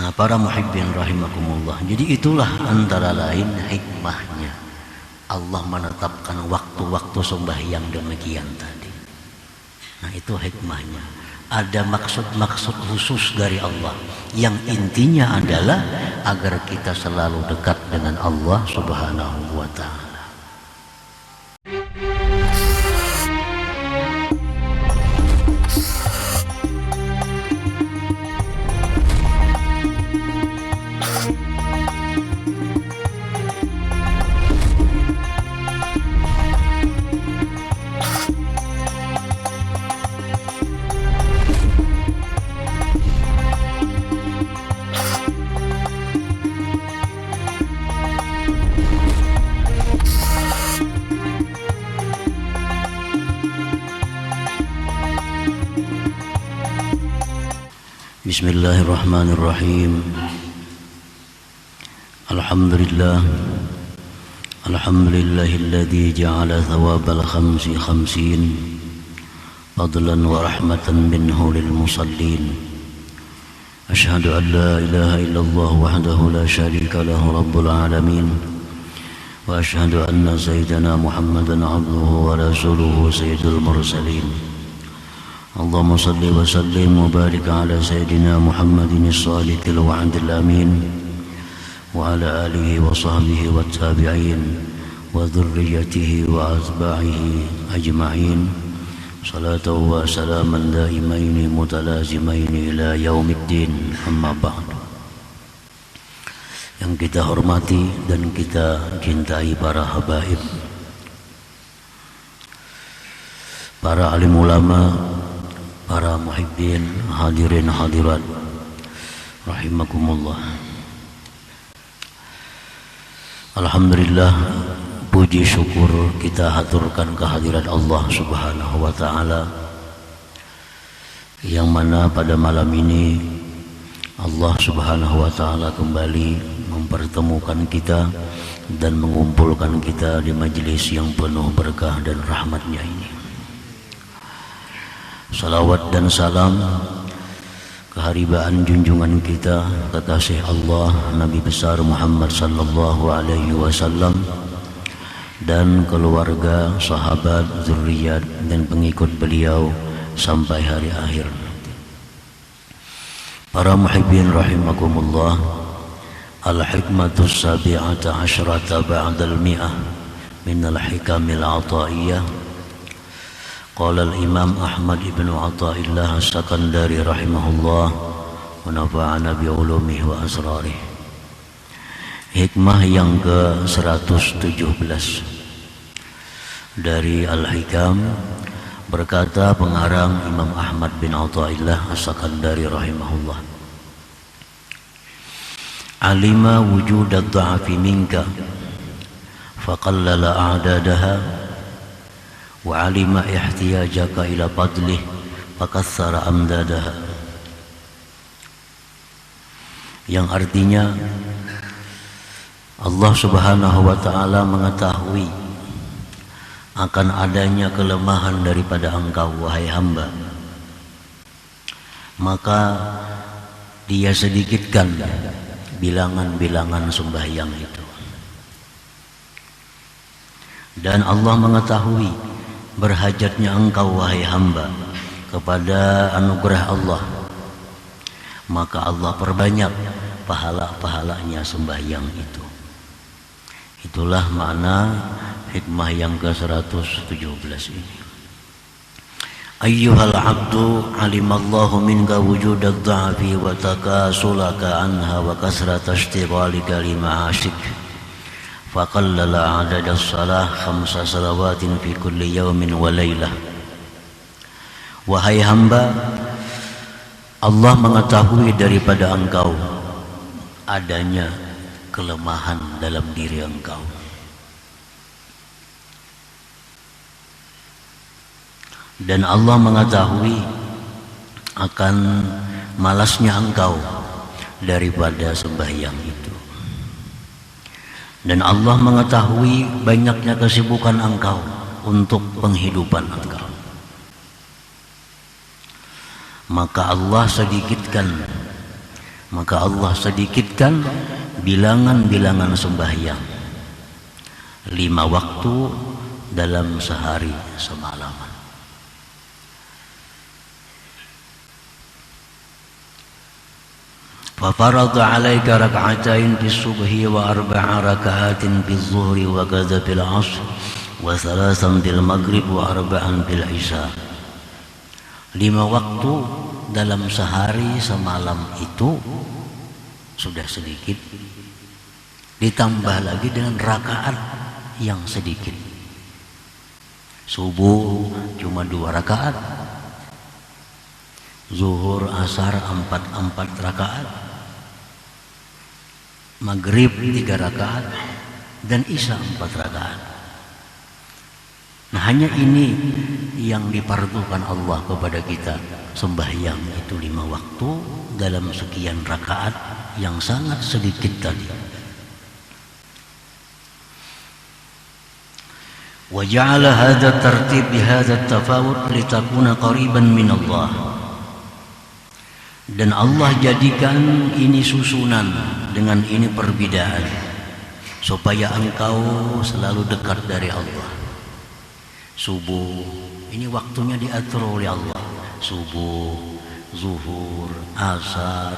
Nah, para muhibbin rahimakumullah, jadi itulah antara lain hikmahnya Allah menetapkan waktu-waktu sembahyang demikian tadi. Nah, itu hikmahnya. Ada maksud-maksud khusus dari Allah yang intinya adalah agar kita selalu dekat dengan Allah Subhanahu wa ta'ala. Bismillahirrahmanirrahim. Alhamdulillahilladzi ja'ala thawabal khamsi khamsin fadlan wa rahmatan minhu lil musallin. Ashhadu an la ilaha illallah wahdahu la syarika lahu rabbul alamin. Wa ashhadu anna sayyidana Muhammadan abduhu wa rasuluhu sayyidul mursalin. Allahumma salli wa sallim wa barik ala sayyidina Muhammadin as-sadiqil wa'dil amin wa ala alihi wa sahbihi wa tabi'in wa dhurriyyatihi wa atba'ihi ajma'in salatu wa salaman daimaini mutalazimaini ila yaumiddin, amma ba'du. Yang kita hormati dan kita cintai para habaib, para alim ulama, para muhibbin, hadirin hadirat rahimakumullah. Alhamdulillah, puji syukur kita haturkan kehadirat Allah Subhanahu wa ta'ala, yang mana pada malam ini Allah Subhanahu wa ta'ala kembali mempertemukan kita dan mengumpulkan kita di majelis yang penuh berkah dan rahmatnya ini. Salawat dan salam keharibaan junjungan kita, kekasih Allah Nabi besar Muhammad sallallahu alaihi wasallam dan keluarga, sahabat, zuriat dan pengikut beliau sampai hari akhir. Para muhibbin rahimakumullah, al-hikmatus sabi'ata asyrata ba'dal mi'ah min al-hikamil ataiyah. Qala al-Imam Ahmad ibn Athaillah as-Sakandari rahimahullah wa nafa'ana bi ulumihi wa asrarih. Hikmah yang ke-117 dari Al-Hikam, berkata pengarang Imam Ahmad bin Athaillah as-Sakandari rahimahullah, alima wujud ad-dha'fi minka faqallala a'dadaha wa alima ihtiyajaka ila fadlih fakassara amdadaha. Yang artinya, Allah Subhanahu wa ta'ala mengetahui akan adanya kelemahan daripada engkau wahai hamba, maka dia sedikitkan bilangan-bilangan sembahyang itu. Dan Allah mengetahui berhajatnya engkau wahai hamba kepada anugerah Allah, maka Allah perbanyak pahala-pahalanya sembahyang itu. Itulah makna hikmah yang ke-117 ini. Ayyuhal abdu alimallahu minka wujudad dha'fi wa takasulaka anha wa kasrata ishtighalika li ma'ashik faqallala adada salah khamsa salawatin fi kulli yawmin wa laylah. Wahai hamba, Allah mengetahui daripada engkau adanya kelemahan dalam diri engkau, dan Allah mengetahui akan malasnya engkau daripada sembahyang itu. Dan Allah mengetahui banyaknya kesibukan engkau untuk penghidupan engkau. Maka Allah sedikitkan Maka Allah sedikitkan bilangan-bilangan sembahyang 5 waktu dalam sehari semalaman. فَفَرَضَ عَلَيْكَ رَكْعَتَيْنِ فِي الصُّبْحِ وَأَرْبَعَ رَكَعَاتٍ فِي الظُّهْرِ وَكَذَا فِي الْعَصْرِ وَثَلَاثًا فِي الْمَغْرِبِ وَأَرْبَعًا فِي الْعِشَاءِ. 5 waktu dalam sehari semalam itu sudah sedikit, ditambah lagi dengan rakaat yang sedikit. Subuh cuma 2 rakaat, zuhur asar 4 rakaat, maghrib 3 rakaat, dan isya 4 rakaat. Nah, hanya ini yang dipardukan Allah kepada kita, sembahyang itu 5 waktu dalam sekian rakaat yang sangat sedikit tadi. Wa ja'ala hadha tartib bi hadha tafawut litakuna qariban min Allah. Dan Allah jadikan ini susunan dengan ini perbedaan supaya engkau selalu dekat dari Allah. Subuh ini waktunya diatur oleh Allah. Subuh, zuhur, asar,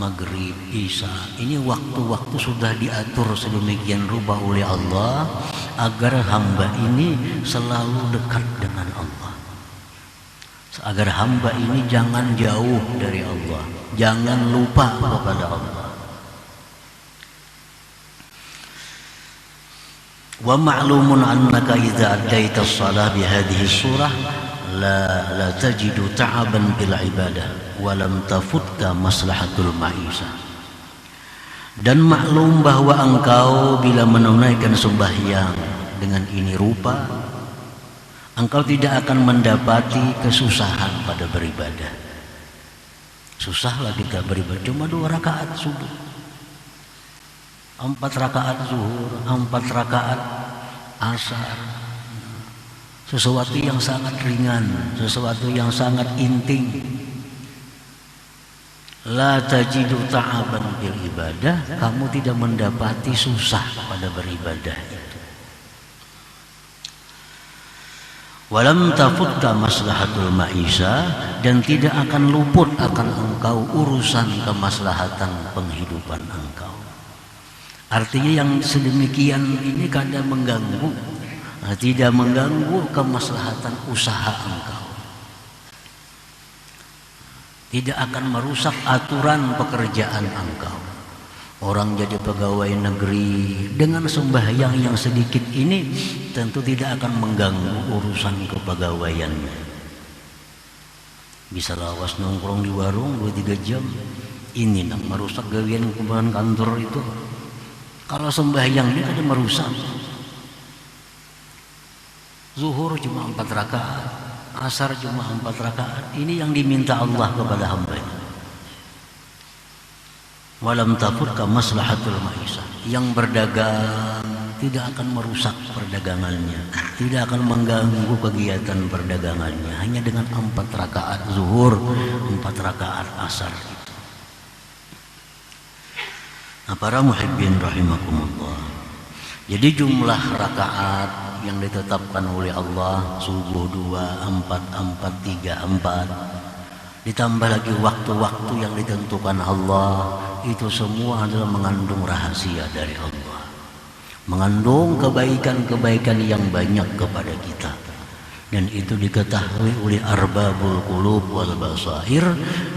maghrib, isya, ini waktu-waktu sudah diatur sedemikian rupa oleh Allah agar hamba ini selalu dekat dengan Allah, agar hamba ini jangan jauh dari Allah, jangan lupa kepada Allah. Wa ma'lumun annaka idza addaita as-salah bi hadhihi surah la tajidu ta'aban bil ibadah wa lam tafutka maslahatul ma'isah. Dan maklum bahwa engkau bila menunaikan sembahyang dengan ini rupa, engkau tidak akan mendapati kesusahan pada beribadah. Susahlah kita beribadah, cuma 2 rakaat subuh, 4 rakaat zuhur, 4 rakaat asar. Sesuatu yang sangat ringan, sesuatu yang sangat intim. La tajidu ta'aban bil ibadah, kamu tidak mendapati susah pada beribadah itu. Walam tafutta maslahatul ma'isha, dan tidak akan luput akan engkau urusan kemaslahatan penghidupan engkau. Artinya yang sedemikian ini kadang mengganggu, tidak mengganggu kemaslahatan usaha engkau, tidak akan merusak aturan pekerjaan engkau. Orang jadi pegawai negeri dengan sembahyang yang sedikit ini tentu tidak akan mengganggu urusan kepegawaiannya. Bisa lawas nongkrong di warung 2-3 jam, ini nak merusak gawean kemudian kantor itu. Kalau sembahyang ini kan merusak. Zuhur cuma 4 rakaat, asar cuma 4 rakaat. Ini yang diminta Allah kepada hamba-Nya. Walam tafutka maslahatul ma'isah. Yang berdagang tidak akan merusak perdagangannya, tidak akan mengganggu kegiatan perdagangannya, hanya dengan 4 rakaat zuhur, 4 rakaat asar itu. Nah, para muhibbin rahimakumullah, jadi jumlah rakaat yang ditetapkan oleh Allah subuh 2, 4, 4, 3, 4, ditambah lagi waktu-waktu yang ditentukan Allah, itu semua adalah mengandung rahasia dari Allah, mengandung kebaikan-kebaikan yang banyak kepada kita. Dan itu diketahui oleh arbabul qulub wal basair,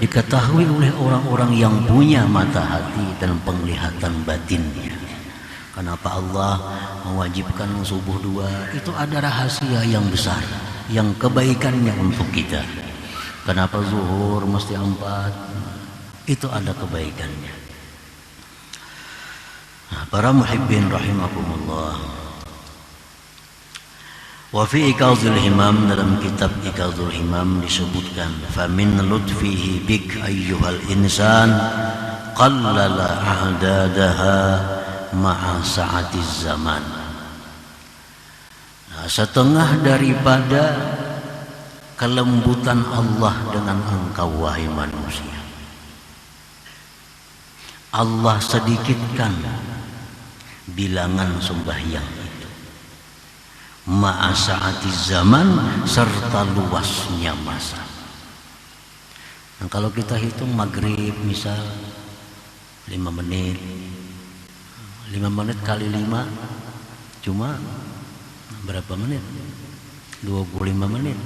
diketahui oleh orang-orang yang punya mata hati dan penglihatan batinnya. Kenapa Allah mewajibkan subuh 2? Itu ada rahasia yang besar, yang kebaikannya untuk kita. Kenapa zuhur mesti 4? Itu ada kebaikannya. Nah, para muhibbin rahimakumullah, wa fi Iqazul Himam, dalam kitab Iqazul Himam disebutkan, fa min lutfihi bik ayyuhal insan qallala a'dadaha ma'a sa'atiz zaman. Nah, setengah daripada kelembutan Allah dengan engkau wahai manusia, Allah sedikitkan bilangan sembahyang itu, ma'asa'ati zaman, serta luasnya masa. Nah, kalau kita hitung maghrib misal 5 menit, 5 menit kali 5 cuma berapa menit? 25 menit.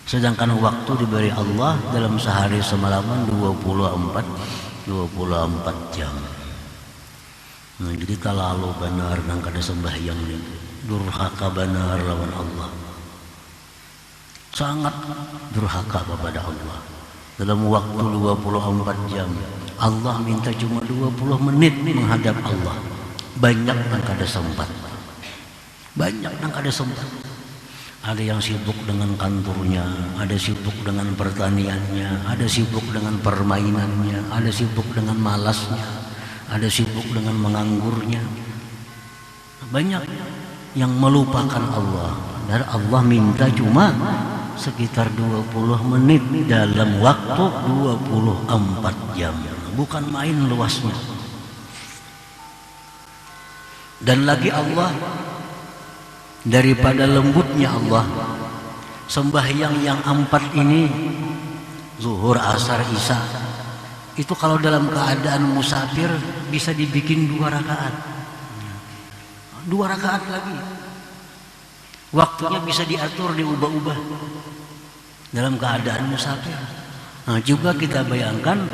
Sedangkan waktu diberi Allah dalam sehari semalaman 24 jam. Nah, jadi kalau benar nang kada sembahyang itu durhaka benar lawan Allah. Sangat durhaka kepada Allah. Dalam waktu 24 jam Allah minta cuma 20 menit menghadap Allah. Banyak nang kada sempat. Banyak nang kada sempat. Ada yang sibuk dengan kantornya, ada sibuk dengan pertaniannya, ada sibuk dengan permainannya, ada sibuk dengan malasnya, ada sibuk dengan menganggurnya. Banyak yang melupakan Allah. Dan Allah minta cuma sekitar 20 menit dalam waktu 24 jam. Bukan main luasnya. Dan lagi Allah, daripada lembutnya Allah, sembahyang yang 4 ini, zuhur, asar, isya, itu kalau dalam keadaan musafir bisa dibikin 2 rakaat. 2 rakaat lagi. Waktunya bisa diatur, diubah-ubah dalam keadaan musafir. Nah, juga kita bayangkan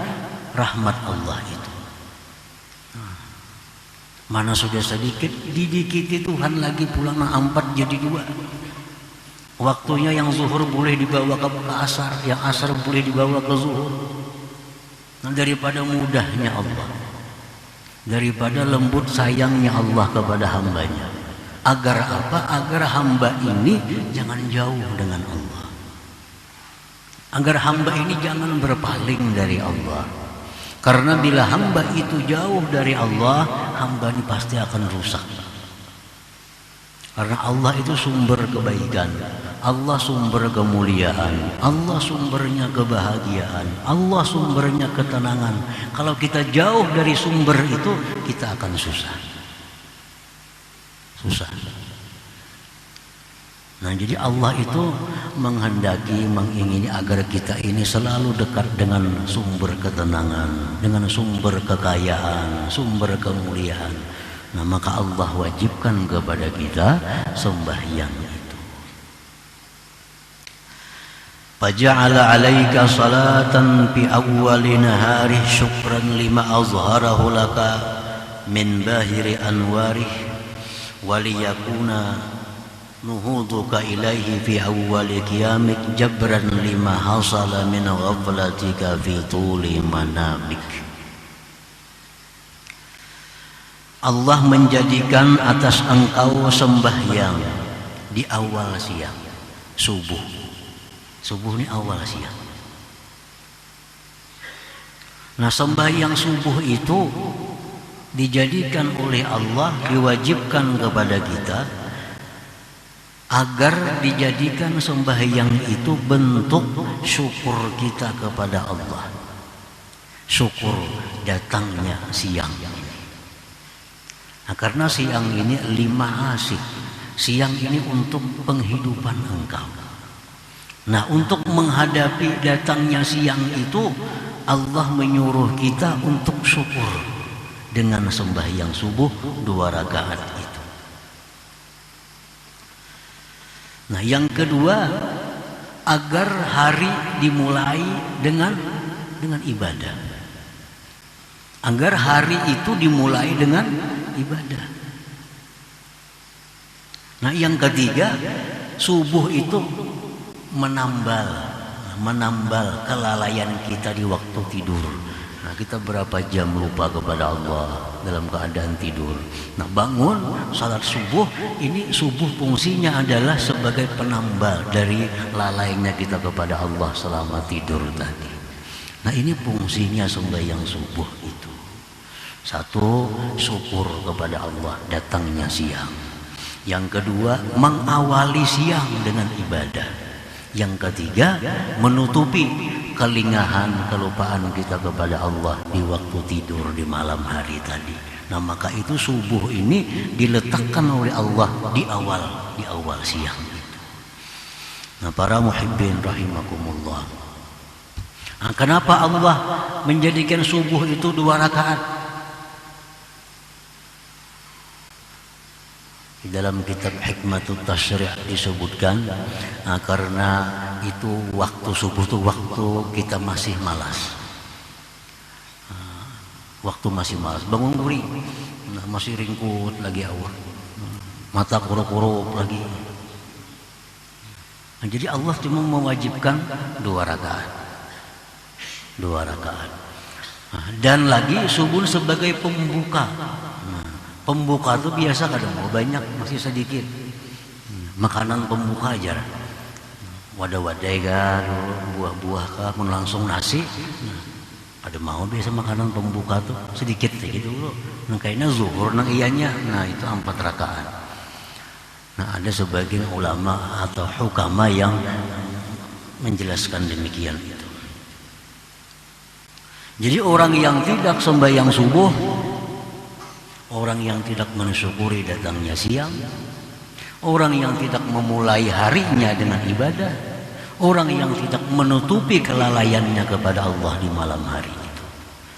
rahmat Allah itu. Mana sudah sedikit, didikiti Tuhan lagi pulang 4 jadi 2. Waktunya yang zuhur boleh dibawa ke asar, yang asar boleh dibawa ke zuhur. Nah, daripada mudahnya Allah, daripada lembut sayangnya Allah kepada hambanya. Agar apa? Agar hamba ini jangan jauh dengan Allah. Agar hamba ini jangan berpaling dari Allah. Karena bila hamba itu jauh dari Allah, hamba ini pasti akan rusak. Karena Allah itu sumber kebaikan, Allah sumber kemuliaan, Allah sumbernya kebahagiaan, Allah sumbernya ketenangan. Kalau kita jauh dari sumber itu, kita akan susah. Nah, jadi Allah itu menghendaki, mengingini agar kita ini selalu dekat dengan sumber ketenangan, dengan sumber kekayaan, sumber kemuliaan. Nah, maka Allah wajibkan kepada kita sembahyang itu. Faja'ala 'alaika salatan fi awwali nahari syukran lima azharahu laka min bahiri anwarih waliyakuna nuhuduka ilaihi fi awwali qiyamik jabran lima hasala min ghaflatika fi tuli manamik. Allah menjadikan atas engkau sembahyang di awal siang, subuh. Subuh ini awal siang. Nah, sembahyang subuh itu dijadikan oleh Allah, diwajibkan kepada kita agar dijadikan sembahyang itu bentuk syukur kita kepada Allah. Syukur datangnya siang. Nah, karena siang ini 5 asik. Siang ini untuk penghidupan engkau. Nah, untuk menghadapi datangnya siang itu, Allah menyuruh kita untuk syukur dengan sembahyang subuh 2 rakaat itu. Nah, yang kedua, agar hari dimulai dengan ibadah. Agar hari itu dimulai dengan ibadah. Nah, yang ketiga, subuh itu menambal kelalaian kita di waktu tidur. Nah, kita berapa jam lupa kepada Allah dalam keadaan tidur. Nah, bangun salat subuh, ini subuh fungsinya adalah sebagai penambal dari lalainya kita kepada Allah selama tidur tadi. Nah, ini fungsinya sembahyang subuh itu. 1, syukur kepada Allah datangnya siang. Yang kedua, mengawali siang dengan ibadah. Yang ketiga, menutupi kelingahan, kelupaan kita kepada Allah di waktu tidur di malam hari tadi. Nah, maka itu subuh ini diletakkan oleh Allah di awal siang itu. Nah, para muhibbin rahimakumullah. Nah, kenapa Allah menjadikan subuh itu 2 rakaat? Di dalam kitab Hikmatut Tasyri' disebutkan karena itu waktu subuh itu waktu kita masih malas. Waktu masih malas, bangun guri, masih ringkut lagi awal, mata kurup-kurup lagi. Nah, jadi Allah cuma mewajibkan 2 rakaat. Dan lagi subuh sebagai pembuka. Pembuka itu biasa kadang mau banyak, masih sedikit. Makanan pembuka aja. Wadah-wadah kan, buah-buah kan, langsung nasi. Ada mau biasa makanan pembuka tuh sedikit gitu loh. Nah, kayaknya zuhur nang iyanya. Nah, itu 4 rakaat. Nah, ada sebagian ulama atau hukama yang menjelaskan demikian itu. Jadi orang yang tidak sembahyang subuh, orang yang tidak mensyukuri datangnya siang, orang yang tidak memulai harinya dengan ibadah, orang yang tidak menutupi kelalaiannya kepada Allah di malam hari itu.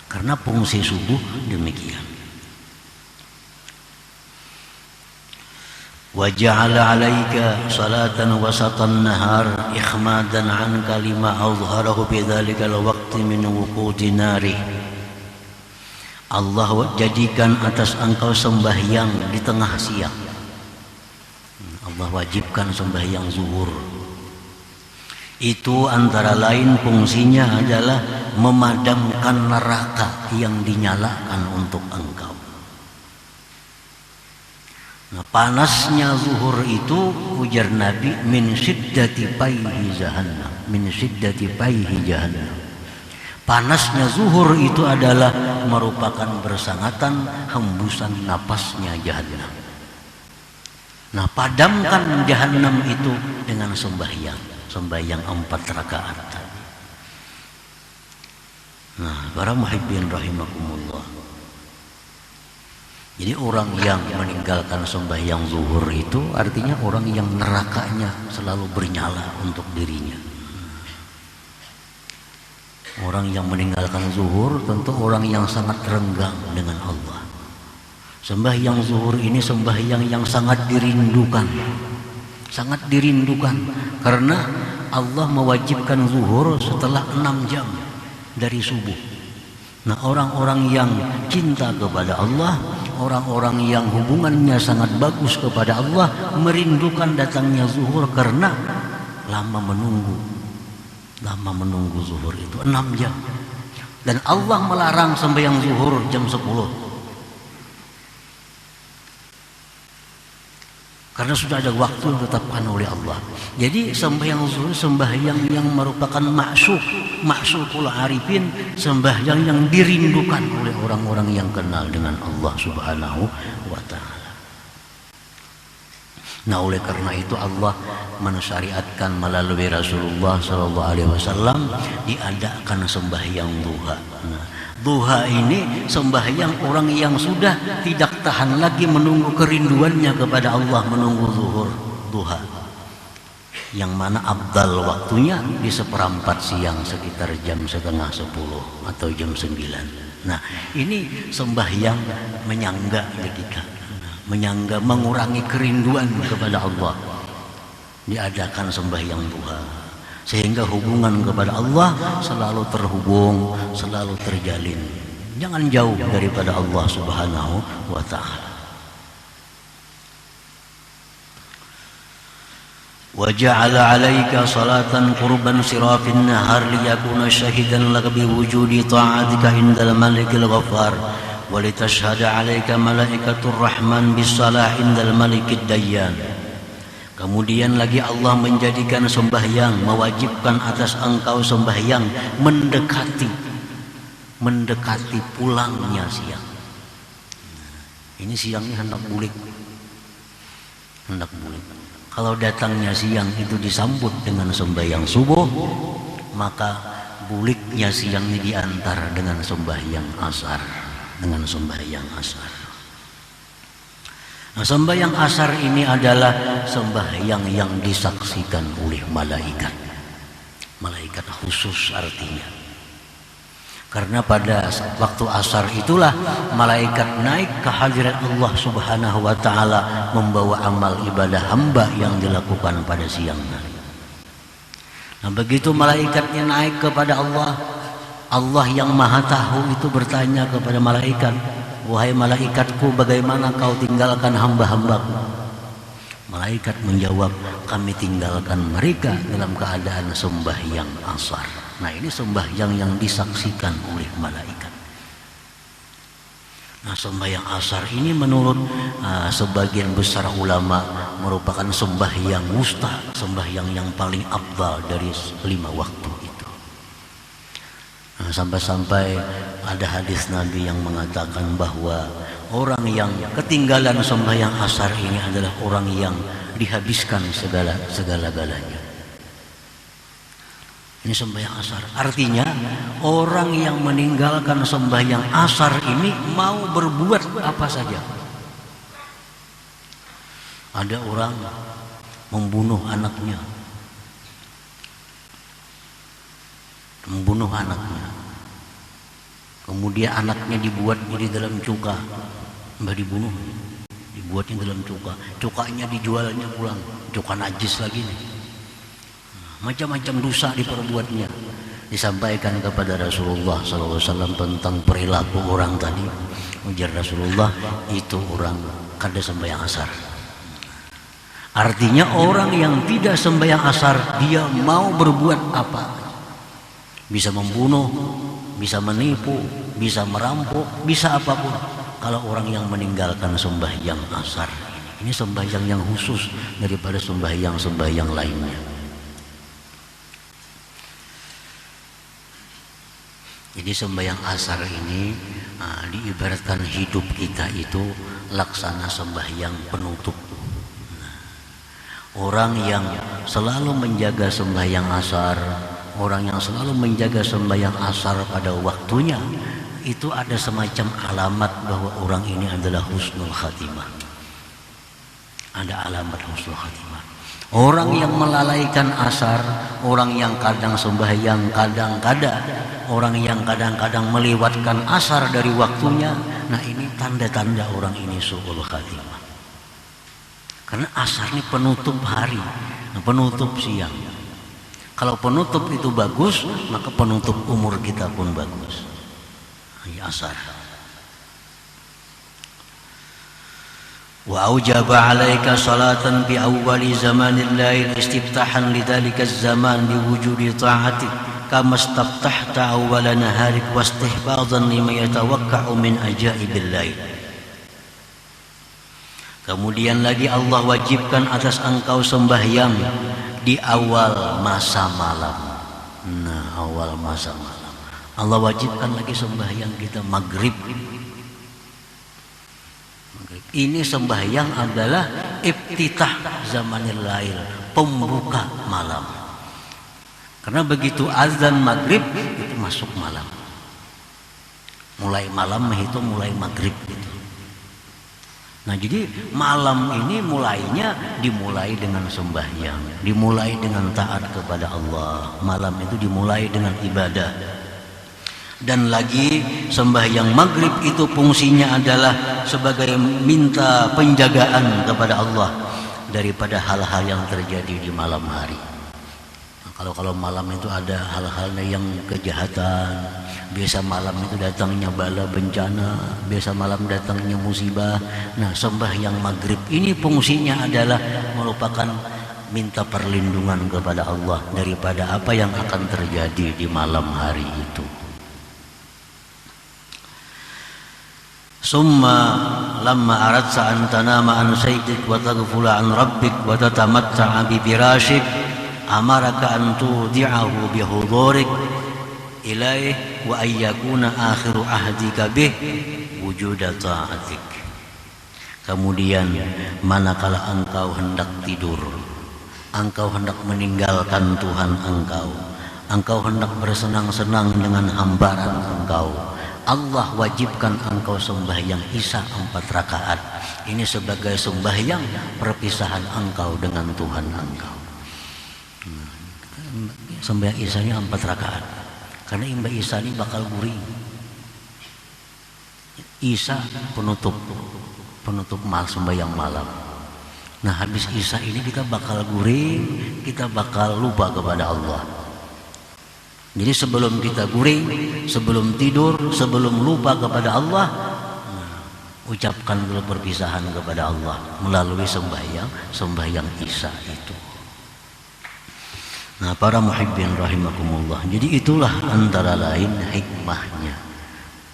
Karena fungsi subuh demikian. Wa ja'ala 'alaika salatan wasatan nahar ikhmadan 'anka lima azharahu bidzalika al-waqti min wuqudi narih. Allah jadikan atas engkau sembahyang di tengah siang. Allah wajibkan sembahyang zuhur. Itu antara lain fungsinya adalah memadamkan neraka yang dinyalakan untuk engkau. Nah, panasnya zuhur itu ujar Nabi min syiddati paihi jahannam, min syiddati paihi jahannam. Panasnya zuhur itu adalah merupakan bersangatan hembusan napasnya jahannam. Nah, padamkan jahannam itu dengan sembahyang 4 rakaat. Nah, para muhibbin rahimakumullah. Jadi orang yang meninggalkan sembahyang zuhur itu artinya orang yang nerakanya selalu bernyala untuk dirinya. Orang yang meninggalkan zuhur tentu orang yang sangat renggang dengan Allah. Sembahyang zuhur ini sembahyang yang sangat dirindukan. Sangat dirindukan karena Allah mewajibkan zuhur setelah 6 jam dari subuh. Nah, orang-orang yang cinta kepada Allah, orang-orang yang hubungannya sangat bagus kepada Allah merindukan datangnya zuhur karena lama menunggu zuhur itu 6 jam. Dan Allah melarang sembahyang zuhur jam 10. Karena sudah ada waktu yang ditetapkan oleh Allah. Jadi sembahyang zuhur sembahyang yang merupakan maksukul arifin, sembahyang yang dirindukan oleh orang-orang yang kenal dengan Allah Subhanahu wa taala. Nah, oleh karena itu Allah mensyariatkan melalui Rasulullah sallallahu alaihi wasallam diadakan sembahyang duha. Nah, duha ini sembahyang orang yang sudah tidak tahan lagi menunggu kerinduannya kepada Allah, menunggu zuhur duha. Yang mana abdal waktunya di 1/4 siang sekitar jam 9:30 atau jam 9. Nah, ini sembahyang menyangga ketika menyangga mengurangi kerinduan kepada Allah. Diadakan sembahyang duha sehingga hubungan kepada Allah selalu terhubung, selalu terjalin. Jangan jauh daripada Allah Subhanahu wa taala. Wa ja'ala 'alaika salatan qurban sirafin nahar liyakuna syahidan laka biwujudi ta'atika indal malikil ghaffar wa litashhada 'alaika malaikatur rahman bis-salah indal malikid dayyan. Kemudian lagi Allah menjadikan sembahyang, mewajibkan atas engkau sembahyang mendekati pulangnya siang. Ini siangnya hendak bulik. Kalau datangnya siang itu disambut dengan sembahyang subuh, maka buliknya siang ini diantar dengan sembahyang asar, dengan sembahyang asar. Nah, sembahyang asar ini adalah sembahyang yang disaksikan oleh malaikat. Malaikat khusus artinya. Karena pada waktu asar itulah malaikat naik ke hadirat Allah Subhanahu wa taala membawa amal ibadah hamba yang dilakukan pada siang hari. Nah, begitu malaikatnya naik kepada Allah, Allah yang Maha Tahu itu bertanya kepada malaikat, "Wahai malaikatku, bagaimana kau tinggalkan hamba-hambaku?" Malaikat menjawab, "Kami tinggalkan mereka dalam keadaan sembahyang asar." Nah, ini sembahyang yang disaksikan oleh malaikat. Nah, sembahyang asar ini menurut sebagian besar ulama merupakan sembahyang wusta, sembahyang yang paling afdal dari 5 waktu itu. Nah, sampai-sampai ada hadis Nabi yang mengatakan bahwa orang yang ketinggalan sembahyang asar ini adalah orang yang dihabiskan segala-galanya. Ini sembahyang asar. Artinya orang yang meninggalkan sembahyang asar ini mau berbuat apa saja. Ada orang membunuh anaknya. Kemudian anaknya dibuat di dalam cuka. Mbah dibunuh. Dibuatnya dalam cuka. Cukanya dijualnya pulang. Cuka najis lagi nih. Macam-macam dosa diperbuatnya. Disampaikan kepada Rasulullah SAW tentang perilaku orang tadi. Ujar Rasulullah, itu orang kada sembahyang asar. Artinya orang yang tidak sembahyang asar, dia mau berbuat apa? Bisa membunuh, bisa menipu, bisa merampok, bisa apapun. Kalau orang yang meninggalkan sembahyang asar, ini sembahyang yang khusus daripada sembahyang lainnya. Jadi sembahyang asar ini diibaratkan hidup kita itu laksana sembahyang penutup. Orang yang selalu menjaga sembahyang asar, orang yang selalu menjaga sembahyang asar pada waktunya, itu ada semacam alamat bahwa orang ini adalah husnul khatimah. Ada alamat husnul khatimah. Orang yang melalaikan asar, orang yang kadang sembahyang, kadang-kadang, orang yang kadang-kadang melewatkan asar dari waktunya, nah ini tanda-tanda orang ini su'ul khatimah. Karena asar ini penutup hari, penutup siang. Kalau penutup itu bagus, maka penutup umur kita pun bagus. Ini asar. وأوجب عليك صلاة بأول زمان الليل استفتاحا لذلك الزمان بوجود طاعته كما استفتحت أول نهارك واستحفاظا لما يتوقع من عجائب الليل. Kemudian lagi Allah wajibkan atas engkau sembahyang di awal masa malam. Nah, awal masa malam Allah wajibkan lagi sembahyang kita maghrib. Ini sembahyang adalah iftitah zamanil lail, pembuka malam. Karena begitu azan maghrib itu masuk malam. Mulai malam itu mulai maghrib gitu. Nah, jadi malam ini dimulai dengan sembahyang, dimulai dengan taat kepada Allah. Malam itu dimulai dengan ibadah. Dan lagi sembahyang maghrib itu fungsinya adalah sebagai minta penjagaan kepada Allah daripada hal-hal yang terjadi di malam hari. Nah, kalau malam itu ada hal-hal yang kejahatan, biasa malam itu datangnya bala bencana, biasa malam datangnya musibah. Nah, sembahyang maghrib ini fungsinya adalah merupakan minta perlindungan kepada Allah daripada apa yang akan terjadi di malam hari itu. Summa lamma aradta an tanama an sayyidik wa taghfula an rabbik wa tatamatta'a bi firashik amaraka an tudi'ahu bi hudurik ilaih wa ayyakuna akhiru ahdika bih wujuda ta'atik. Kemudian manakala engkau hendak tidur, engkau hendak meninggalkan Tuhan engkau, engkau hendak bersenang-senang dengan hambaran engkau, Allah wajibkan engkau sembahyang Isya 4 rakaat. Ini sebagai sembahyang perpisahan engkau dengan Tuhan engkau. Sembahyang Isya-nya 4 rakaat. Karena imba Isya ini bakal guring. Isya penutup sembahyang malam. Nah, habis Isya ini kita bakal guring, kita bakal lupa kepada Allah. Jadi sebelum kita guring, sebelum tidur, sebelum lupa kepada Allah, ucapkan dulu perpisahan kepada Allah melalui sembahyang Isya itu. Nah, para muhibbin rahimakumullah. Jadi itulah antara lain hikmahnya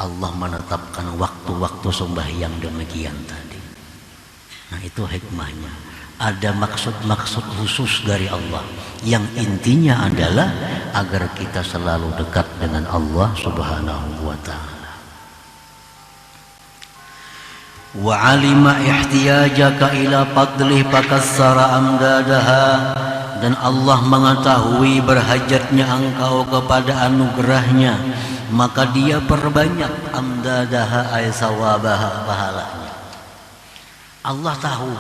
Allah menetapkan waktu-waktu sembahyang demikian tadi. Nah, itu hikmahnya. Ada maksud-maksud khusus dari Allah yang intinya adalah agar kita selalu dekat dengan Allah Subhanahu wa ta'ala. Wa 'alima ihtiyajaka ila fadlih fakassara amdadaha, dan Allah mengetahui berhajatnya engkau kepada anugerahnya, maka dia perbanyak amdadaha ay sawabaha, pahalanya. Allah tahu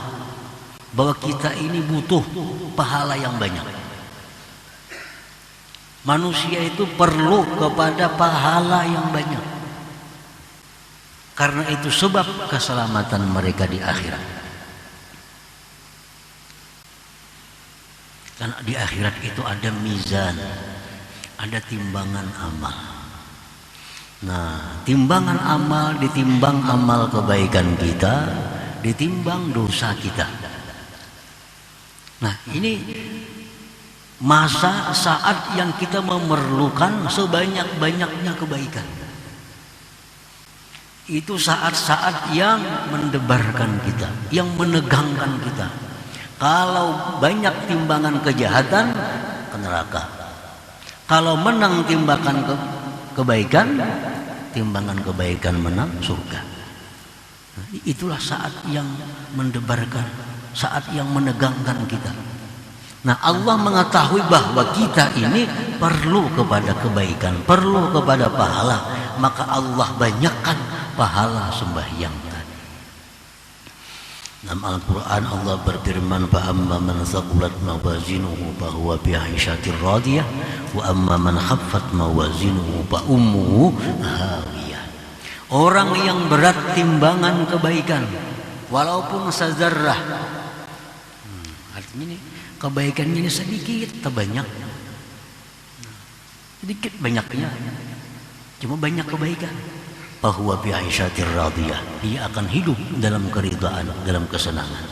bahwa kita ini butuh pahala yang banyak. Manusia itu perlu kepada pahala yang banyak. Karena itu sebab keselamatan mereka di akhirat. Karena di akhirat itu ada mizan, ada timbangan amal. Nah, timbangan amal ditimbang amal kebaikan kita, ditimbang dosa kita. Nah, ini masa saat yang kita memerlukan sebanyak-banyaknya kebaikan. Itu saat-saat yang mendebarkan kita, yang menegangkan kita. Kalau banyak timbangan kejahatan, ke neraka. Kalau menang timbangan kebaikan, timbangan kebaikan menang surga. Nah, itulah saat yang mendebarkan, saat yang menegangkan kita. Nah, Allah mengetahui bahwa kita ini perlu kepada kebaikan, perlu kepada pahala, maka Allah banyakkan pahala sembahyang tadi. Dalam Al-Quran Allah berfirman, fa amma man thaqulat mawazinuhu fa huwa fi 'ishatir radiyah wa amma man khaffat mawazinuhu fa ummuhu hawiyah. Orang yang berat timbangan kebaikan walaupun sazarrah, artinya ini kebaikannya ini sedikit atau banyak, sedikit banyaknya, cuma banyak kebaikan, bahwa fi 'ishatir radiyah, dia akan hidup dalam keridhaan, dalam kesenangan.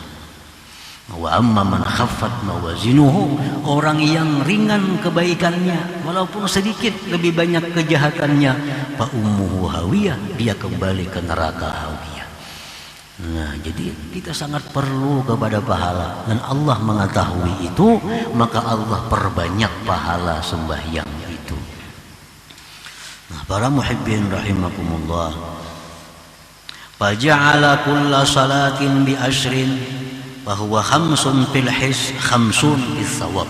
Wa amma man khaffat mawazinuhu, orang yang ringan kebaikannya walaupun sedikit, lebih banyak kejahatannya, fa ummuhu hawiyah, dia kembali ke neraka hawiyah. Nah, jadi kita sangat perlu kepada pahala, dan Allah mengetahui itu, maka Allah perbanyak pahala sembahyang itu. Nah, para muhibbin rahimakumullah, faja'ala kulla salatin bi ashrin bahwa khamsun fil his khamsun bis sawab.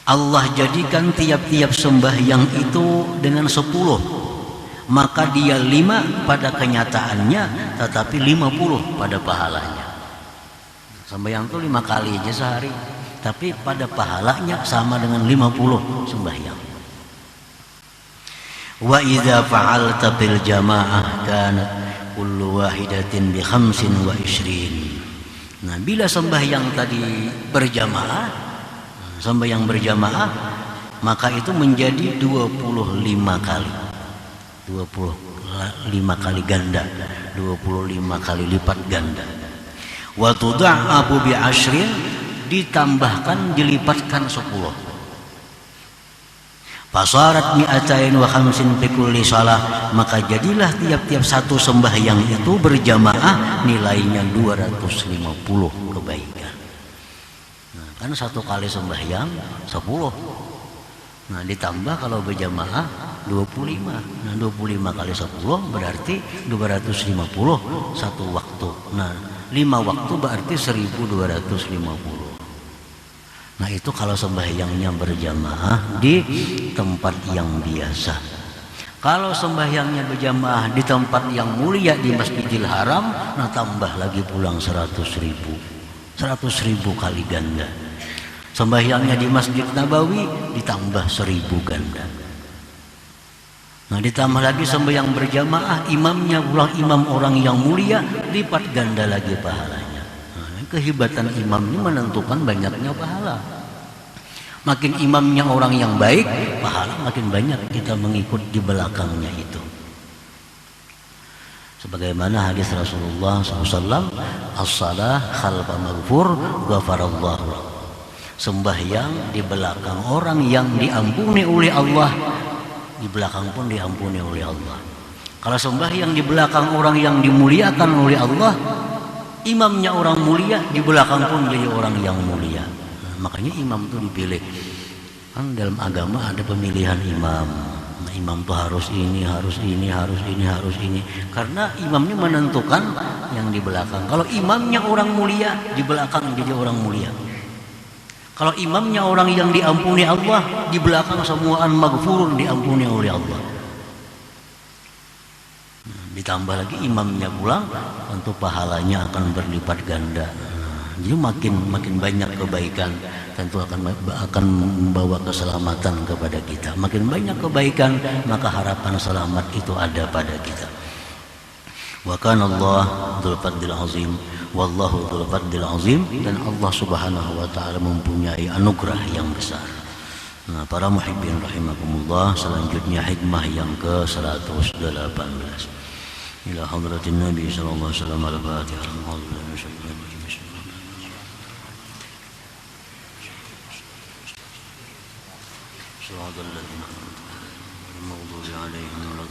Allah jadikan tiap-tiap sembahyang itu dengan 10, maka dia 5 pada kenyataannya, tetapi 50 pada pahalanya. Sembahyang itu 5 kali aja sehari, tapi pada pahalanya sama dengan 50 sembahyang. Wa idza fa'alta bil jamaah kanat kullu wahidatin bi 25. Nah, bila sembahyang tadi berjamaah, sembahyang berjamaah, maka itu menjadi 25 kali. 25 kali ganda, 25 kali lipat ganda. Wa tudha'abu bi 'ashrin, ditambahkan, dilipatkan 10. Fasarat mi'atain wa khamsin fi kulli shalah, maka jadilah tiap-tiap satu sembahyang itu berjamaah nilainya 250 kebaikan. Nah, kan satu kali sembahyang 10. Nah, ditambah kalau berjamaah 25. Nah, 25 kali 10 berarti 250 satu waktu. Nah, 5 waktu berarti 1250. Nah itu kalau sembahyangnya berjamaah di tempat yang biasa. Kalau sembahyangnya berjamaah di tempat yang mulia di Masjidil Haram, nah tambah lagi pulang 100.000 kali ganda. Sembahyangnya di Masjid Nabawi ditambah 1000 ganda. Nah ditambah lagi sembahyang berjamaah, imamnya pulang imam orang yang mulia, lipat ganda lagi pahalanya. Nah, kehebatan imam ini menentukan banyaknya pahala. Makin imamnya orang yang baik, pahala makin banyak kita mengikut di belakangnya itu. Sebagaimana hadis Rasulullah SAW, as-salah khalfa maghfur ghafarallahu lahu. Sembahyang di belakang orang yang diampuni oleh Allah, di belakang pun diampuni oleh Allah. Kalau sembahyang di belakang orang yang dimuliakan oleh Allah, imamnya orang mulia, di belakang pun jadi orang yang mulia. Makanya imam itu dipilih. Kan dalam agama ada pemilihan imam. Nah, imam itu harus ini, harus ini, harus ini, harus ini. Karena imamnya menentukan yang di belakang. Kalau imamnya orang mulia, di belakang jadi orang mulia. Kalau imamnya orang yang diampuni Allah, di belakang semuaan maghfurun diampuni oleh Allah. Nah, ditambah lagi imamnya pulang, tentu pahalanya akan berlipat ganda. Jadi makin banyak kebaikan, tentu akan membawa keselamatan kepada kita. Makin banyak kebaikan, maka harapan selamat itu ada pada kita. Wa kana Allah dzul fadlil azim, wallahu dzul fadlil azim, dan Allah Subhanahu wa taala mempunyai anugerah yang besar. Nah, para muhibbin rahimakumullah, selanjutnya hikmah yang ke-118. Ila hadratin Nabi sallallahu alaihi wasallam al-Fatihah. صراط الذين أنعمت عليهم غير المغضوب عليهم ولا